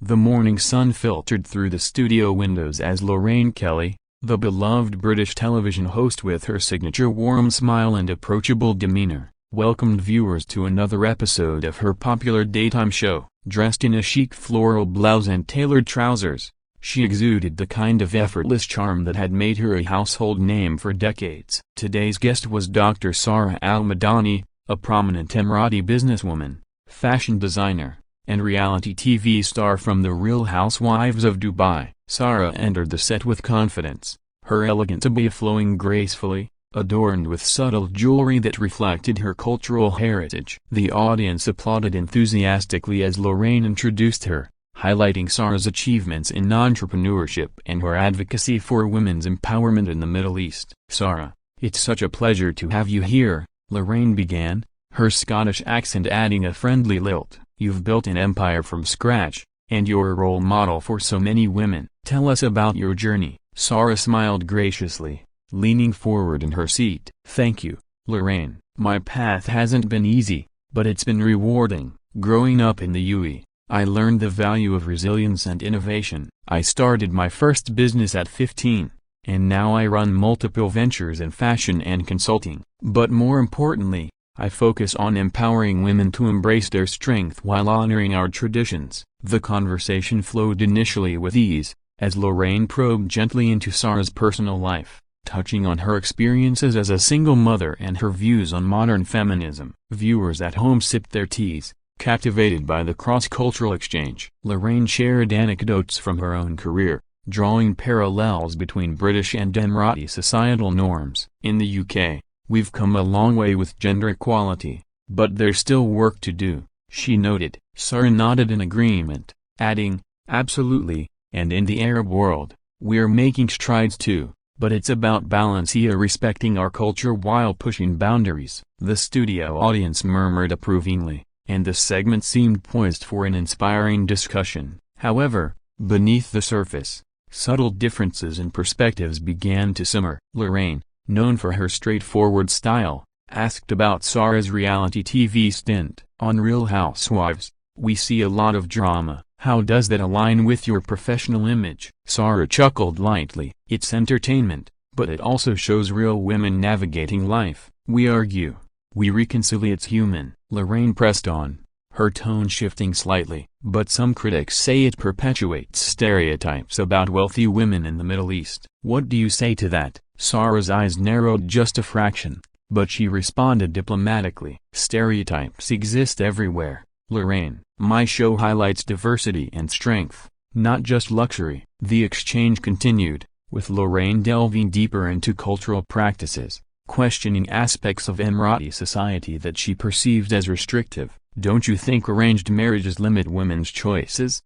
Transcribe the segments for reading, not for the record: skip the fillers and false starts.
The morning sun filtered through the studio windows as Lorraine Kelly, the beloved British television host with her signature warm smile and approachable demeanor, welcomed viewers to another episode of her popular daytime show. Dressed in a chic floral blouse and tailored trousers, she exuded the kind of effortless charm that had made her a household name for decades. Today's guest was Dr. Sara Al-Madani, a prominent Emirati businesswoman, fashion designer, and reality TV star from The Real Housewives of Dubai. Sara entered the set with confidence, her elegant abaya flowing gracefully, adorned with subtle jewelry that reflected her cultural heritage. The audience applauded enthusiastically as Lorraine introduced her, highlighting Sara's achievements in entrepreneurship and her advocacy for women's empowerment in the Middle East. "Sara, it's such a pleasure to have you here," Lorraine began, her Scottish accent adding a friendly lilt. "You've built an empire from scratch, and you're a role model for so many women. Tell us about your journey." Sara smiled graciously, leaning forward in her seat. "Thank you, Lorraine. My path hasn't been easy, but it's been rewarding. Growing up in the UAE, I learned the value of resilience and innovation. I started my first business at 15, and now I run multiple ventures in fashion and consulting. But more importantly, I focus on empowering women to embrace their strength while honoring our traditions." The conversation flowed initially with ease, as Lorraine probed gently into Sara's personal life, touching on her experiences as a single mother and her views on modern feminism. Viewers at home sipped their teas, captivated by the cross-cultural exchange. Lorraine shared anecdotes from her own career, drawing parallels between British and Emirati societal norms. "In the UK, we've come a long way with gender equality, but there's still work to do," she noted. Sara nodded in agreement, adding, "Absolutely, and in the Arab world, we're making strides too. But it's about balance here, respecting our culture while pushing boundaries." The studio audience murmured approvingly, and the segment seemed poised for an inspiring discussion. However, beneath the surface, subtle differences in perspectives began to simmer. Lorraine, known for her straightforward style, asked about Sara's reality TV stint. "On Real Housewives, we see a lot of drama. How does that align with your professional image?" Sara chuckled lightly. "It's entertainment, but it also shows real women navigating life. We argue, we reconcile, it's human." Lorraine pressed on, her tone shifting slightly. "But some critics say it perpetuates stereotypes about wealthy women in the Middle East. What do you say to that?" Sara's eyes narrowed just a fraction, but she responded diplomatically. "Stereotypes exist everywhere, Lorraine. My show highlights diversity and strength, not just luxury." The exchange continued, with Lorraine delving deeper into cultural practices, questioning aspects of Emirati society that she perceived as restrictive. "Don't you think arranged marriages limit women's choices?"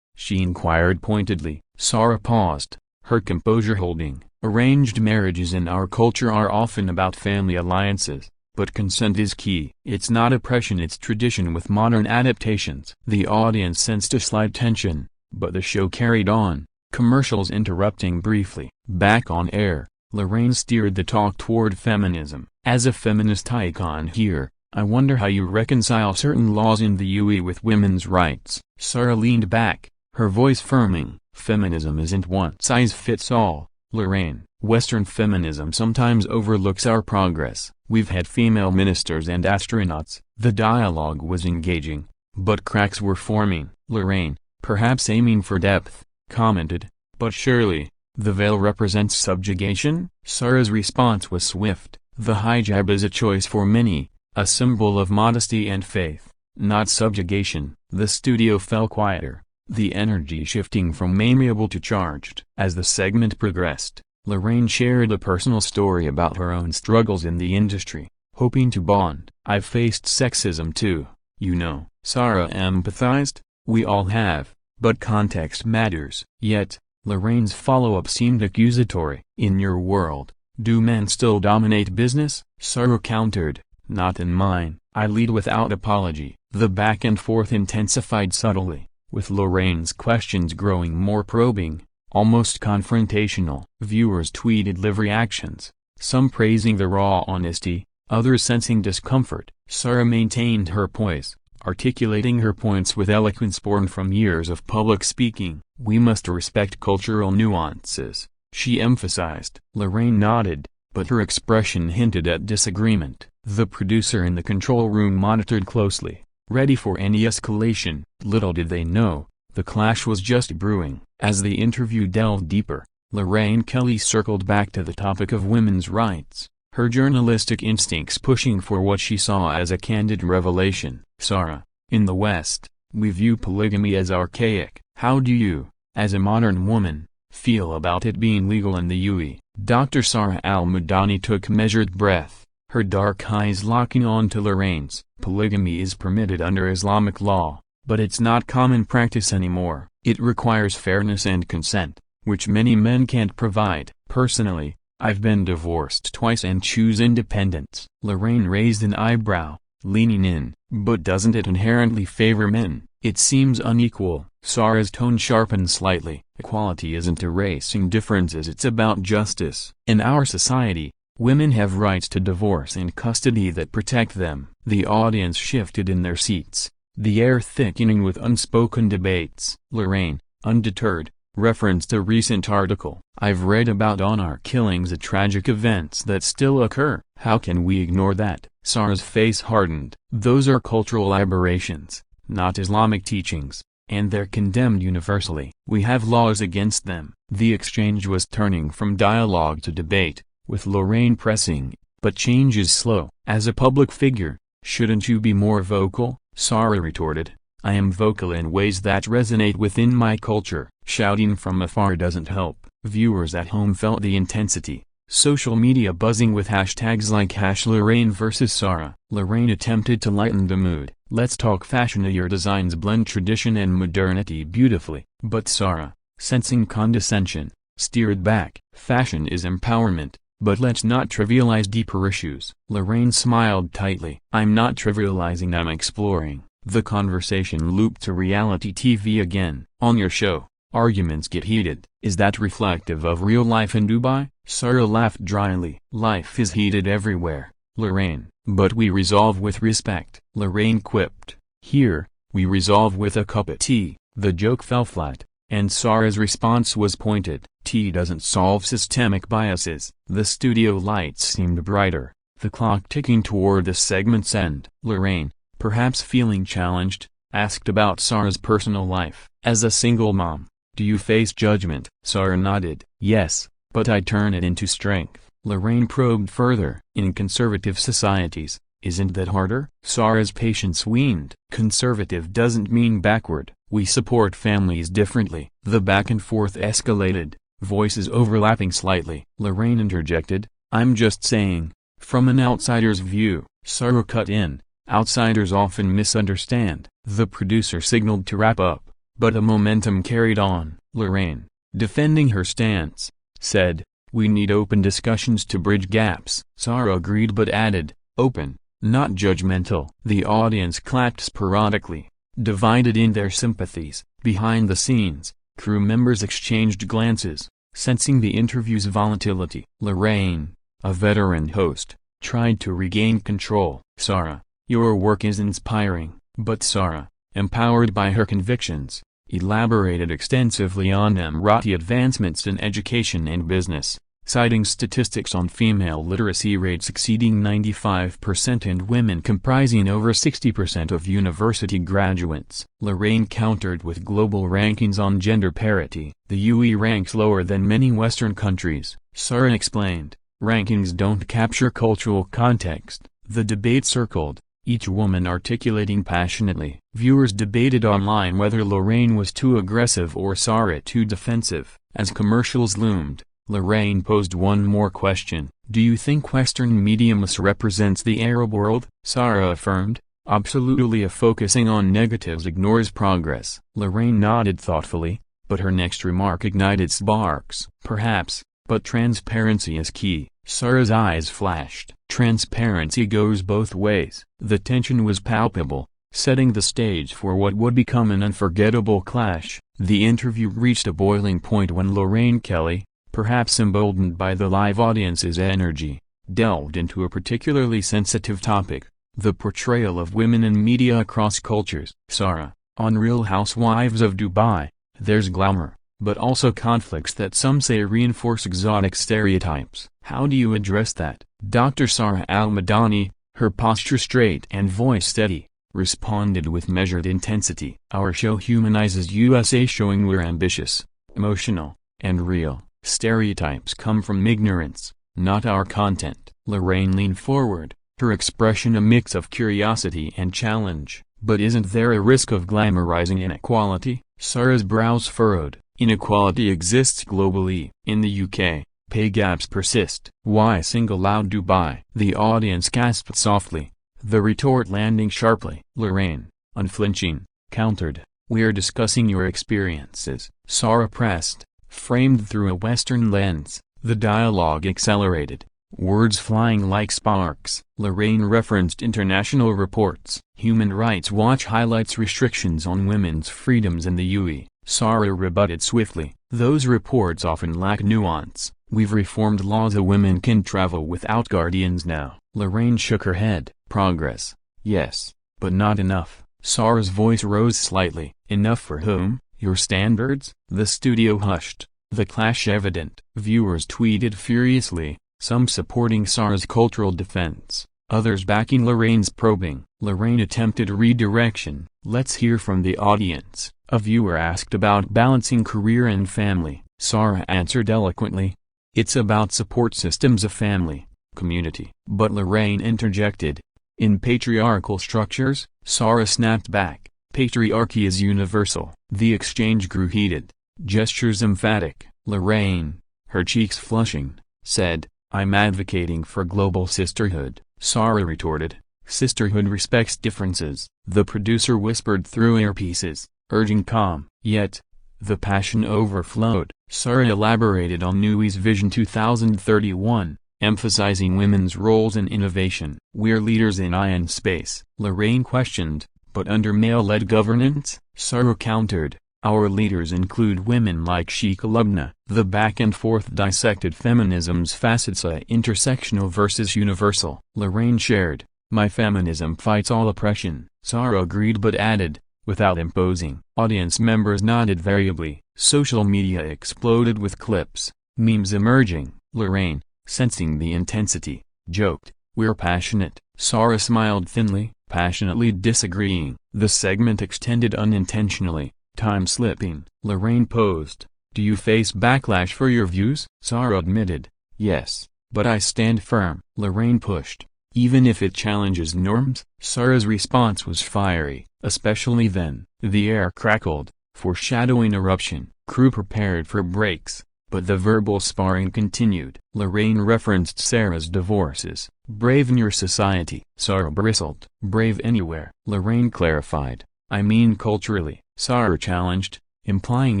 she inquired pointedly. Sara paused, her composure holding. "Arranged marriages in our culture are often about family alliances, but consent is key. It's not oppression, it's tradition with modern adaptations." The audience sensed a slight tension, but the show carried on, commercials interrupting briefly. Back on air, Lorraine steered the talk toward feminism. "As a feminist icon here, I wonder how you reconcile certain laws in the UAE with women's rights." Sara leaned back, her voice firming. "Feminism isn't one size fits all, Lorraine. Western feminism sometimes overlooks our progress. We've had female ministers and astronauts." The dialogue was engaging, but cracks were forming. Lorraine, perhaps aiming for depth, commented, "But surely, the veil represents subjugation?" Sara's response was swift. "The hijab is a choice for many, a symbol of modesty and faith, not subjugation." The studio fell quieter, the energy shifting from amiable to charged. As the segment progressed, Lorraine shared a personal story about her own struggles in the industry, hoping to bond. "I've faced sexism too, you know." Sara empathized. "We all have, but context matters." Yet, Lorraine's follow-up seemed accusatory. "In your world, do men still dominate business?" Sara countered, "Not in mine. I lead without apology." The back and forth intensified subtly, with Lorraine's questions growing more probing, almost confrontational. Viewers tweeted live reactions, some praising the raw honesty, others sensing discomfort. Sara maintained her poise, articulating her points with eloquence born from years of public speaking. "We must respect cultural nuances," she emphasized. Lorraine nodded, but her expression hinted at disagreement. The producer in the control room monitored closely, ready for any escalation. Little did they know, the clash was just brewing. As the interview delved deeper, Lorraine Kelly circled back to the topic of women's rights, her journalistic instincts pushing for what she saw as a candid revelation. "Sarah, in the West, we view polygamy as archaic. How do you, as a modern woman, feel about it being legal in the UAE?" Dr. Sarah Al-Madani took measured breath, her dark eyes locking on to Lorraine's. "Polygamy is permitted under Islamic law, but it's not common practice anymore. It requires fairness and consent, which many men can't provide. Personally, I've been divorced twice and choose independence." Lorraine raised an eyebrow, leaning in. "But doesn't it inherently favor men? It seems unequal." Sarah's tone sharpened slightly. "Equality isn't erasing differences, it's about justice. In our society, women have rights to divorce and custody that protect them." The audience shifted in their seats, the air thickening with unspoken debates. Lorraine, undeterred, referenced a recent article. "I've read about honor killings at tragic events that still occur. How can we ignore that?" Sarah's face hardened. "Those are cultural aberrations, not Islamic teachings, and they're condemned universally. We have laws against them." The exchange was turning from dialogue to debate, with Lorraine pressing, "But change is slow. As a public figure, shouldn't you be more vocal?" Sarah retorted, "I am vocal in ways that resonate within my culture. Shouting from afar doesn't help." Viewers at home felt the intensity, social media buzzing with hashtags like #Lorraine vs Sarah. Lorraine attempted to lighten the mood. "Let's talk fashion. Your designs blend tradition and modernity beautifully." But Sarah, sensing condescension, steered back. "Fashion is empowerment, but let's not trivialize deeper issues." Lorraine smiled tightly. "I'm not trivializing, I'm exploring." The conversation looped to reality TV again. "On your show, arguments get heated. Is that reflective of real life in Dubai?" Sarah laughed dryly. "Life is heated everywhere, Lorraine, but we resolve with respect." Lorraine quipped. "Here, we resolve with a cup of tea." The joke fell flat, and Sarah's response was pointed. "Tea doesn't solve systemic biases." The studio lights seemed brighter, the clock ticking toward the segment's end. Lorraine, perhaps feeling challenged, asked about Sarah's personal life. "As a single mom, do you face judgment?" Sarah nodded. "Yes, but I turn it into strength." Lorraine probed further. "In conservative societies, isn't that harder?" Sarah's patience waned. "Conservative doesn't mean backward. We support families differently." The back and forth escalated, voices overlapping slightly. Lorraine interjected, "I'm just saying, from an outsider's view." Sarah cut in, "Outsiders often misunderstand." The producer signaled to wrap up, but the momentum carried on. Lorraine, defending her stance, said, "We need open discussions to bridge gaps." Sarah agreed but added, "Open, not judgmental." The audience clapped sporadically, divided in their sympathies. Behind the scenes, crew members exchanged glances, sensing the interview's volatility. Lorraine, a veteran host, tried to regain control. "Sarah, your work is inspiring." But Sarah, empowered by her convictions, elaborated extensively on Emirati advancements in education and business, citing statistics on female literacy rates exceeding 95% and women comprising over 60% of university graduates. Lorraine countered with global rankings on gender parity. "The UE ranks lower than many Western countries," Sarah explained. "Rankings don't capture cultural context." The debate circled, each woman articulating passionately. Viewers debated online whether Lorraine was too aggressive or Sarah too defensive. As commercials loomed, Lorraine posed one more question. "Do you think Western media misrepresents the Arab world?" Sarah affirmed, "Absolutely. Focusing on negatives ignores progress." Lorraine nodded thoughtfully, but her next remark ignited sparks. "Perhaps, but transparency is key." Sarah's eyes flashed. "Transparency goes both ways." The tension was palpable, setting the stage for what would become an unforgettable clash. The interview reached a boiling point when Lorraine Kelly, perhaps emboldened by the live audience's energy, delved into a particularly sensitive topic, The portrayal of women in media across cultures. Sarah, on Real Housewives of Dubai, there's glamour, but also conflicts that some say reinforce exotic stereotypes. How do you address that? Dr. Sarah Al-Madani, her posture straight and voice steady, responded with measured intensity. Our show humanizes USA, showing we're ambitious, emotional, and real. Stereotypes come from ignorance, not our content. Lorraine leaned forward, her expression a mix of curiosity and challenge. But isn't there a risk of glamorizing inequality? Sarah's brows furrowed. Inequality exists globally. In the UK, pay gaps persist. Why single out Dubai? The audience gasped softly, the retort landing sharply. Lorraine, unflinching, countered, "We're discussing your experiences." Sarah pressed, framed through a Western lens. The dialogue accelerated, words flying like sparks. Lorraine referenced international reports. Human Rights Watch highlights restrictions on women's freedoms in the UAE. Sarah rebutted swiftly, "Those reports often lack nuance. We've reformed laws so women can travel without guardians now." Lorraine shook her head. "Progress, yes, but not enough." Sarah's voice rose slightly. "Enough for whom? Your standards?" The studio hushed, the clash evident. Viewers tweeted furiously, some supporting Sarah's cultural defense, others backing Lorraine's probing. Lorraine attempted redirection. "Let's hear from the audience." A viewer asked about balancing career and family. Sarah answered eloquently, "It's about support systems of family, community." But Lorraine interjected, "In patriarchal structures?" Sarah snapped back, "Patriarchy is universal." The exchange grew heated, gestures emphatic. Lorraine, her cheeks flushing, said, "I'm advocating for global sisterhood." Sarah retorted, "Sisterhood respects differences." The producer whispered through earpieces, urging calm. Yet, the passion overflowed. Sarah elaborated on Nui's Vision 2031, emphasizing women's roles in innovation. "We're leaders in iron space." Lorraine questioned, "But under male-led governance?" Sarah countered, "Our leaders include women like Sheikh Lubna." The back and forth dissected feminism's facets, intersectional versus universal. Lorraine shared, "My feminism fights all oppression." Sarah agreed but added, "Without imposing." Audience members nodded variably. Social media exploded with clips, memes emerging. Lorraine, sensing the intensity, joked, "We're passionate." Sarah smiled thinly, passionately disagreeing. The segment extended unintentionally, time slipping. Lorraine posed, "Do you face backlash for your views?" Sarah admitted, "Yes, but I stand firm." Lorraine pushed, "Even if it challenges norms?" Sarah's response was fiery, especially then. The air crackled, foreshadowing eruption. Crew prepared for breaks, but the verbal sparring continued. Lorraine referenced Sarah's divorces. "Brave in your society." Sarah bristled. "Brave anywhere." Lorraine clarified, "I mean culturally." Sarah challenged, implying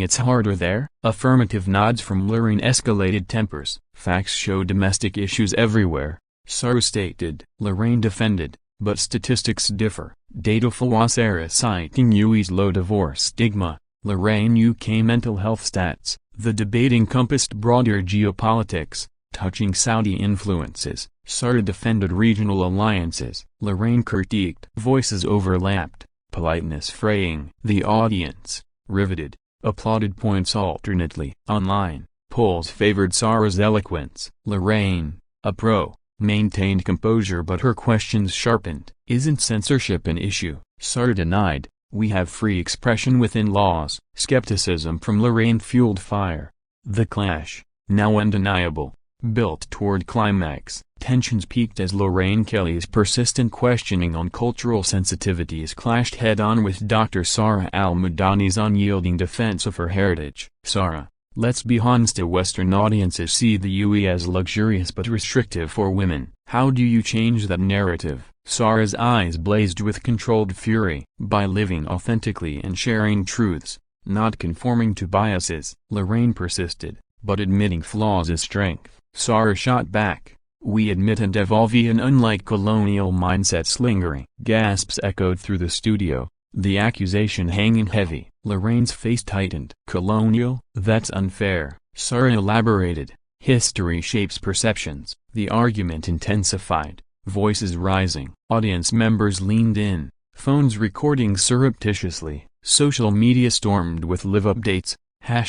it's harder there? Affirmative nods from Lorraine escalated tempers. "Facts show domestic issues everywhere," Sarah stated. Lorraine defended, "But statistics differ." Data flaw. Sarah citing UAE's low divorce stigma, Lorraine UK mental health stats. The debate encompassed broader geopolitics, touching Saudi influences. Sarah defended regional alliances. Lorraine critiqued. Voices overlapped, politeness fraying. The audience, riveted, applauded points alternately. Online, polls favored Sarah's eloquence. Lorraine, a pro, maintained composure but her questions sharpened. "Isn't censorship an issue?" Sarah denied, "We have free expression within laws." Skepticism from Lorraine fueled fire. The clash, now undeniable, built toward climax. Tensions peaked as Lorraine Kelly's persistent questioning on cultural sensitivities clashed head-on with Dr. Sarah Al-Madani's unyielding defense of her heritage. "Sarah, let's be honest, Western audiences see the UE as luxurious but restrictive for women. How do you change that narrative?" Sarah's eyes blazed with controlled fury. "By living authentically and sharing truths, not conforming to biases." Lorraine persisted, "But admitting flaws is strength." Sarah shot back, "We admit and evolve an unlike colonial mindsets lingering." Gasps echoed through the studio, the accusation hanging heavy. Lorraine's face tightened. "Colonial? That's unfair." Sarah elaborated, "History shapes perceptions." The argument intensified, voices rising. Audience members leaned in, phones recording surreptitiously. Social media stormed with live updates,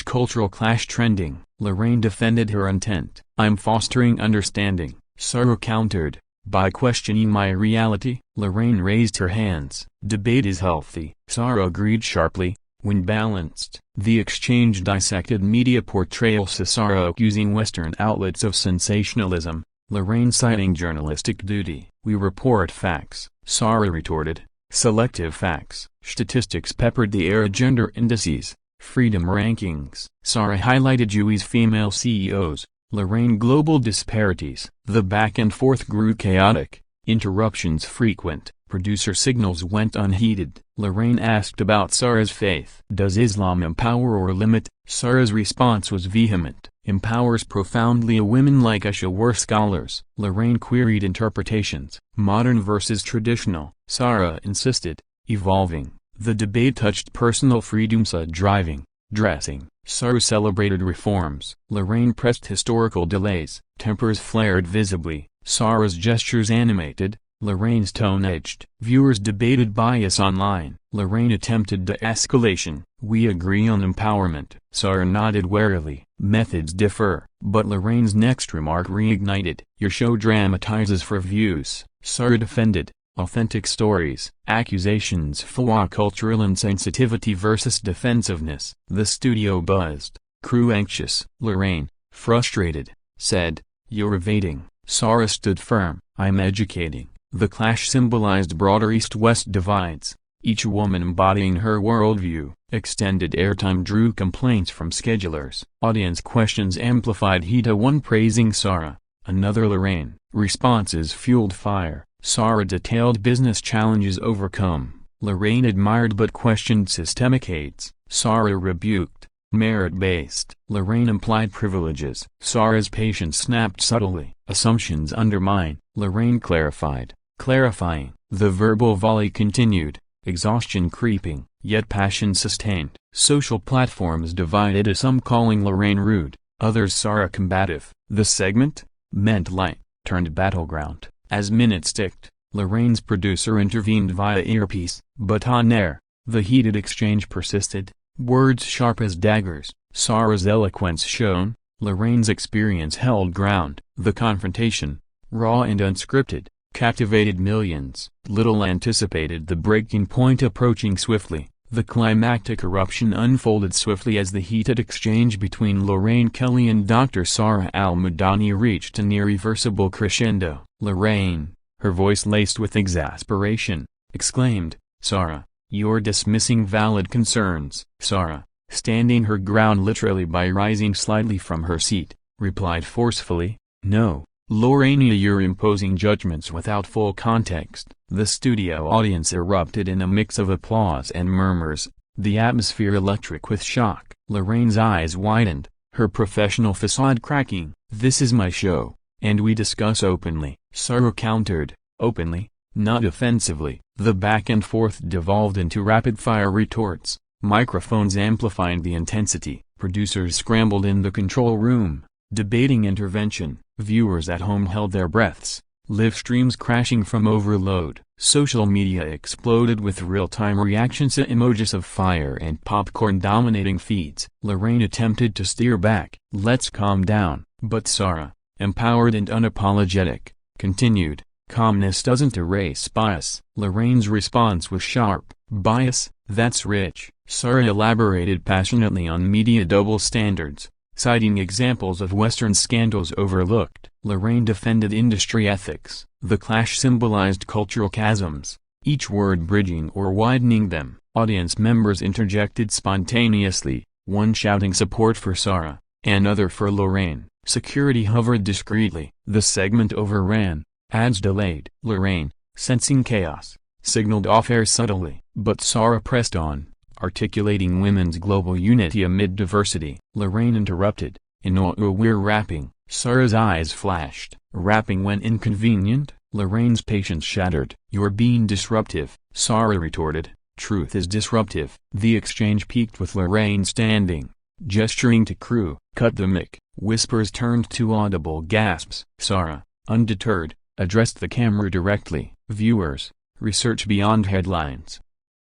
#cultural clash trending. Lorraine defended her intent. "I'm fostering understanding," Sarah countered, "by questioning my reality." Lorraine raised her hands. "Debate is healthy," Sarah agreed sharply, "when balanced." The exchange dissected media portrayals, Sarah accusing Western outlets of sensationalism, Lorraine citing journalistic duty. "We report facts," Sarah retorted. "Selective facts." Statistics peppered the air. Gender indices, freedom rankings. Sarah highlighted UI's female CEOs, Lorraine global disparities. The back and forth grew chaotic, interruptions frequent. Producer signals went unheeded. Lorraine asked about Sarah's faith. "Does Islam empower or limit?" Sarah's response was vehement. "Empowers profoundly. Women like Aisha were scholars." Lorraine queried interpretations. "Modern versus traditional," Sarah insisted, evolving. The debate touched personal freedoms, driving, dressing. Sarah celebrated reforms. Lorraine pressed historical delays. Tempers flared visibly. Sarah's gestures animated, Lorraine's tone edged. Viewers debated bias online. Lorraine attempted de-escalation. "We agree on empowerment." Sarah nodded warily. "Methods differ." But Lorraine's next remark reignited. "Your show dramatizes for views." Sarah defended. "Authentic stories." Accusations flaw cultural insensitivity versus defensiveness. The studio buzzed. Crew anxious. Lorraine, frustrated, said, "You're evading." Sarah stood firm. "I'm educating." The clash symbolized broader East-West divides, each woman embodying her worldview. Extended airtime drew complaints from schedulers. Audience questions amplified heat, one praising Sarah, another Lorraine. Responses fueled fire. Sarah detailed business challenges overcome. Lorraine admired but questioned systemic hates. Sarah rebuked. Merit-based. Lorraine implied privileges. Sarah's patience snapped subtly. Assumptions undermine. Lorraine clarified. Clarifying. The verbal volley continued, exhaustion creeping, yet passion sustained. Social platforms divided, some calling Lorraine rude, others Sarah combative. The segment, meant light, turned battleground. As minutes ticked, Lorraine's producer intervened via earpiece, but on air, the heated exchange persisted, words sharp as daggers. Sarah's eloquence shone, Lorraine's experience held ground. The confrontation, raw and unscripted, captivated millions. Little anticipated the breaking point approaching swiftly. The climactic eruption unfolded swiftly as the heated exchange between Lorraine Kelly and Dr. Sarah Al-Madani reached an irreversible crescendo. Lorraine, her voice laced with exasperation, exclaimed, "Sarah, you're dismissing valid concerns." Sarah, standing her ground literally by rising slightly from her seat, replied forcefully, "No, Lorraine, you're imposing judgments without full context." The studio audience erupted in a mix of applause and murmurs, the atmosphere electric with shock. Lorraine's eyes widened, her professional facade cracking. "This is my show, and we discuss openly." Sarah countered, "Openly, not offensively." The back and forth devolved into rapid-fire retorts, microphones amplifying the intensity. Producers scrambled in the control room, debating intervention. Viewers at home held their breaths, live streams crashing from overload. Social media exploded with real-time reactions to emojis of fire and popcorn dominating feeds. Lorraine attempted to steer back. "Let's calm down." But Sarah, empowered and unapologetic, continued, "Calmness doesn't erase bias." Lorraine's response was sharp. "Bias, that's rich." Sarah elaborated passionately on media double standards, citing examples of Western scandals overlooked. Lorraine defended industry ethics. The clash symbolized cultural chasms, each word bridging or widening them. Audience members interjected spontaneously, one shouting support for Sarah, another for Lorraine. Security hovered discreetly. The segment overran, ads delayed. Lorraine, sensing chaos, signaled off-air subtly. But Sarah pressed on, articulating women's global unity amid diversity. Lorraine interrupted, "We're rapping." Sarah's eyes flashed. "Rapping when inconvenient?" Lorraine's patience shattered. "You're being disruptive." Sarah retorted, "Truth is disruptive." The exchange peaked with Lorraine standing, gesturing to crew. "Cut the mic." Whispers turned to audible gasps. Sarah, undeterred, addressed the camera directly. Viewers, research beyond headlines.